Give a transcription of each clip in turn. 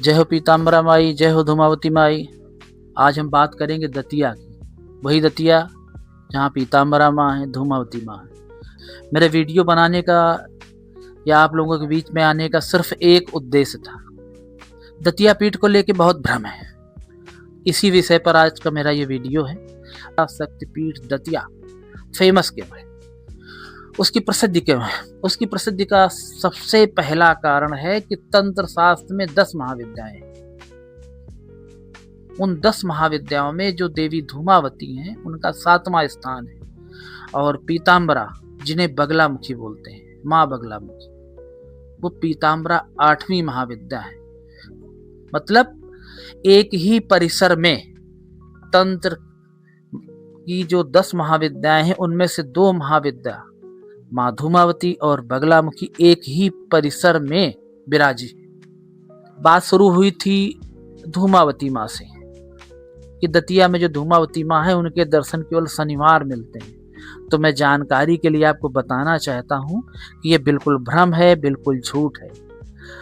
जय हो पीताम्बरा माई, जय हो धूमावती माई। आज हम बात करेंगे दतिया की, वही दतिया जहाँ पीताम्बरा माँ है, धूमावती माँ है। मेरे वीडियो बनाने का या आप लोगों के बीच में आने का सिर्फ एक उद्देश्य था। दतिया पीठ को लेके बहुत भ्रम है, इसी विषय पर आज का मेरा ये वीडियो है। शक्तिपीठ दतिया फेमस क्यों है, उसकी प्रसिद्धि क्यों है? उसकी प्रसिद्धि का सबसे पहला कारण है कि तंत्र शास्त्र में 10 महाविद्याएं हैं। उन 10 महाविद्याओं में जो देवी धूमावती हैं उनका 7वां स्थान है, और पीताम्बरा जिन्हें बगलामुखी बोलते हैं, माँ बगलामुखी, वो पीताम्बरा 8वीं महाविद्या है। मतलब एक ही परिसर में तंत्र की जो 10 महाविद्याएं हैं उनमें से 2 महाविद्या माँ धूमावती और बगलामुखी एक ही परिसर में विराजी। बात शुरू हुई थी धूमावती माँ से कि दतिया में जो धूमावती माँ है उनके दर्शन केवल शनिवार मिलते हैं। तो मैं जानकारी के लिए आपको बताना चाहता हूँ कि ये बिल्कुल भ्रम है, बिल्कुल झूठ है।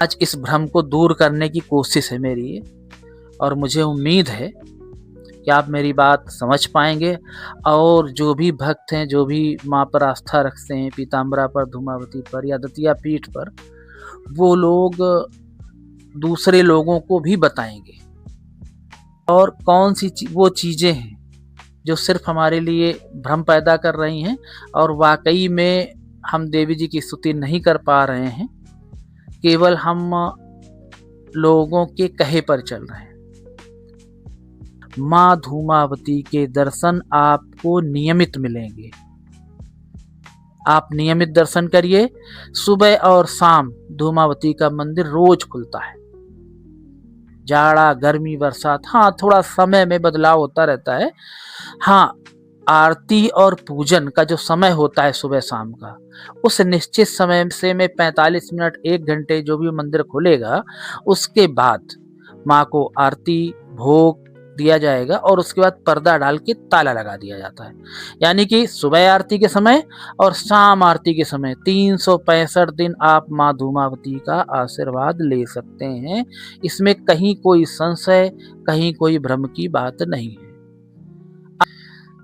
आज इस भ्रम को दूर करने की कोशिश है मेरी, और मुझे उम्मीद है कि आप मेरी बात समझ पाएंगे। और जो भी भक्त हैं, जो भी माँ पर आस्था रखते हैं, पीताम्बरा पर, धूमावती पर या दतिया पीठ पर, वो लोग दूसरे लोगों को भी बताएंगे। और कौन सी वो चीज़ें हैं जो सिर्फ हमारे लिए भ्रम पैदा कर रही हैं और वाकई में हम देवी जी की स्तुति नहीं कर पा रहे हैं, केवल हम लोगों के कहे पर चल रहे हैं। माँ धूमावती के दर्शन आपको नियमित मिलेंगे। आप नियमित दर्शन करिए। सुबह और शाम धूमावती का मंदिर रोज खुलता है। जाड़ा, गर्मी, बरसात, हाँ थोड़ा समय में बदलाव होता रहता है। हाँ, आरती और पूजन का जो समय होता है सुबह शाम का, उस निश्चित समय से में 45 मिनट 1 घंटे जो भी मंदिर खुलेगा, उसके बाद माँ को आरती भोग दिया जाएगा और उसके बाद पर्दा डाल के ताला लगा दिया जाता है। यानी कि सुबह आरती के समय और शाम आरती के समय 365 दिन आप माँ धूमावती का आशीर्वाद ले सकते हैं। इसमें कहीं कोई संशय, कहीं कोई भ्रम की बात नहीं है।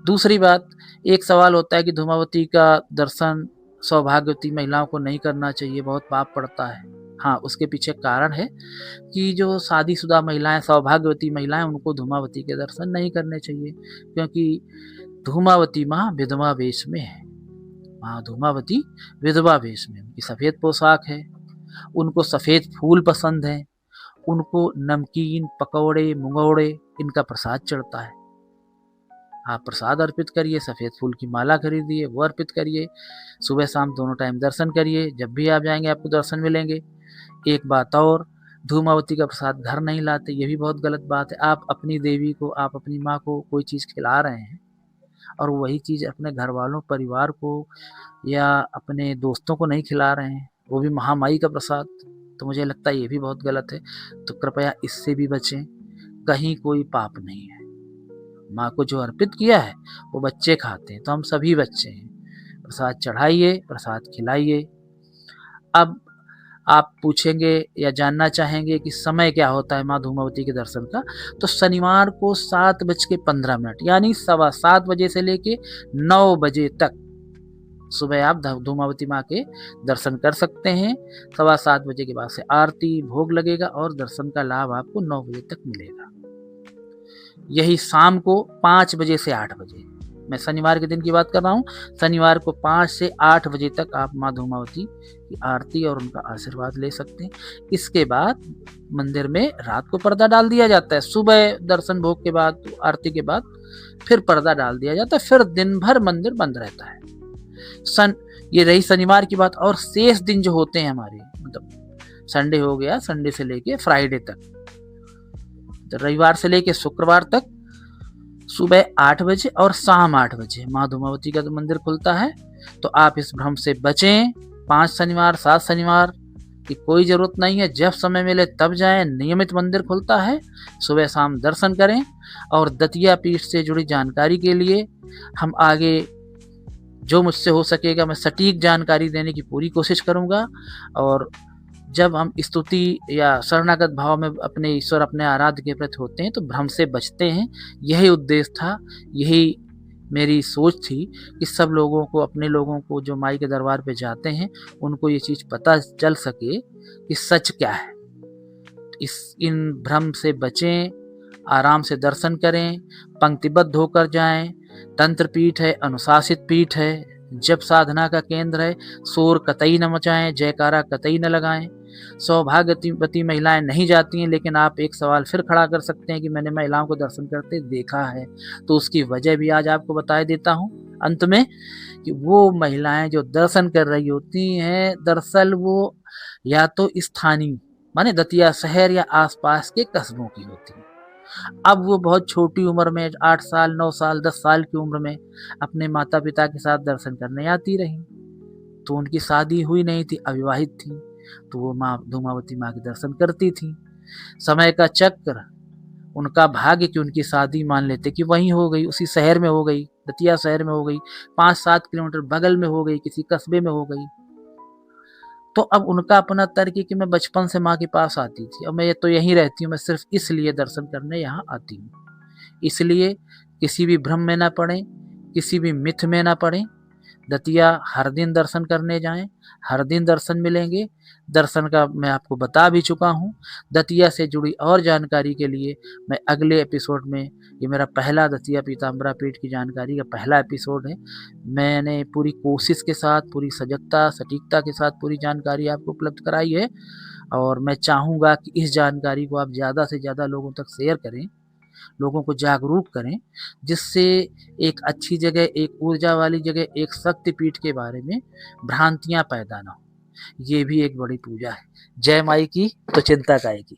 दूसरी बात, एक सवाल होता है कि धूमावती का दर्शन सौभाग्यवती महिलाओं को नहीं करना चाहिए, बहुत पाप पड़ता है। हाँ, उसके पीछे कारण है कि जो शादीशुदा महिलाएं, सौभाग्यवती महिलाएं, उनको धूमावती के दर्शन नहीं करने चाहिए, क्योंकि धूमावती माँ विधवा वेश में है। माँ धूमावती विधवा वेश में, उनकी सफ़ेद पोशाक है, उनको सफ़ेद फूल पसंद है, उनको नमकीन, पकौड़े, मुंगौड़े, इनका प्रसाद चढ़ता है। आप प्रसाद अर्पित करिए, सफ़ेद फूल की माला खरीदिए, वो अर्पित करिए, सुबह शाम दोनों टाइम दर्शन करिए। जब भी आप जाएंगे आपको दर्शन मिलेंगे। एक बात और, धूमावती का प्रसाद घर नहीं लाते, ये भी बहुत गलत बात है। आप अपनी देवी को, आप अपनी माँ को कोई चीज़ खिला रहे हैं और वही चीज़ अपने घर वालों, परिवार को या अपने दोस्तों को नहीं खिला रहे हैं, वो भी महामाई का प्रसाद, तो मुझे लगता है ये भी बहुत गलत है। तो कृपया इससे भी बचें, कहीं कोई पाप नहीं है। माँ को जो अर्पित किया है वो बच्चे खाते हैं, तो हम सभी बच्चे हैं। प्रसाद चढ़ाइए, प्रसाद खिलाइए। अब आप पूछेंगे या जानना चाहेंगे कि समय क्या होता है माँ धूमावती के दर्शन का, तो शनिवार को 7:15 यानी 7:15 बजे से लेके 9 बजे तक सुबह आप धूमावती माँ के दर्शन कर सकते हैं। 7:15 बजे के बाद से आरती भोग लगेगा और दर्शन का लाभ आपको 9 बजे तक मिलेगा। यही शाम को 5 बजे से 8 बजे, मैं शनिवार के दिन की बात कर रहा हूँ, शनिवार को 5 से 8 बजे तक आप माँ धूमावती की आरती और उनका आशीर्वाद ले सकते हैं। इसके बाद मंदिर में रात को पर्दा डाल दिया जाता है। सुबह दर्शन भोग के बाद, आरती के बाद फिर पर्दा डाल दिया जाता है, फिर दिन भर मंदिर बंद रहता है। ये रही शनिवार की बात। और शेष दिन जो होते हैं हमारे, मतलब संडे हो गया, संडे से लेके फ्राइडे तक, तो रविवार से लेके शुक्रवार तक सुबह 8 बजे और शाम 8 बजे माँ धूमावती का मंदिर खुलता है। तो आप इस भ्रम से बचें। 5 शनिवार, 7 शनिवार की कोई ज़रूरत नहीं है, जब समय मिले तब जाएं। नियमित मंदिर खुलता है, सुबह शाम दर्शन करें। और दतिया पीठ से जुड़ी जानकारी के लिए हम आगे जो मुझसे हो सकेगा मैं सटीक जानकारी देने की पूरी कोशिश करूंगा। और जब हम स्तुति या शरणागत भाव में अपने ईश्वर, अपने आराध्य के प्रति होते हैं तो भ्रम से बचते हैं। यही उद्देश्य था, यही मेरी सोच थी कि सब लोगों को, अपने लोगों को जो माई के दरबार पे जाते हैं, उनको ये चीज़ पता चल सके कि सच क्या है। इन भ्रम से बचें, आराम से दर्शन करें, पंक्तिबद्ध होकर जाएं। तंत्र पीठ है, अनुशासित पीठ है, जप साधना का केंद्र है। शोर कतई न मचाएं, जयकारा कतई न लगाएं। सौभाग्यवती महिलाएं नहीं जाती हैं, लेकिन आप एक सवाल फिर खड़ा कर सकते हैं कि मैंने महिलाओं को दर्शन करते देखा है, तो उसकी वजह भी आज आपको बता देता हूँ अंत में, कि वो महिलाएं जो दर्शन कर रही होती हैं, दरअसल वो या तो स्थानीय माने दतिया शहर या आसपास के कस्बों की होती हैं। अब वो बहुत छोटी उम्र में 8 साल, 9 साल, 10 साल की उम्र में अपने माता पिता के साथ दर्शन करने आती रही, तो उनकी शादी हुई नहीं थी, अविवाहित थी, तो वो माँ धूमावती माँ के दर्शन करती थी। समय का चक्र, उनका भाग्य कि उनकी शादी मान लेते कि वहीं हो गई, उसी शहर में हो गई, दतिया शहर में हो गई, 5-7 किलोमीटर बगल में हो गई, किसी कस्बे में हो गई। तो अब उनका अपना तर्क है कि मैं बचपन से माँ के पास आती थी और मैं तो यहीं रहती हूँ, मैं सिर्फ इसलिए दर्शन करने यहाँ आती हूँ। इसलिए किसी भी भ्रम में ना पड़े, किसी भी मिथ में ना पड़े। दतिया हर दिन दर्शन करने जाएं, हर दिन दर्शन मिलेंगे। दर्शन का मैं आपको बता भी चुका हूँ। दतिया से जुड़ी और जानकारी के लिए मैं अगले एपिसोड में, ये मेरा पहला दतिया पीताम्बरा पीठ की जानकारी का पहला एपिसोड है, मैंने पूरी कोशिश के साथ, पूरी सजगता सटीकता के साथ पूरी जानकारी आपको उपलब्ध कराई है। और मैं चाहूँगा कि इस जानकारी को आप ज़्यादा से ज़्यादा लोगों तक शेयर करें, लोगों को जागरूक करें, जिससे एक अच्छी जगह, एक ऊर्जा वाली जगह, एक शक्तिपीठ के बारे में भ्रांतियां पैदा ना हो। ये भी एक बड़ी पूजा है। जय माई की तो चिंता काहे की।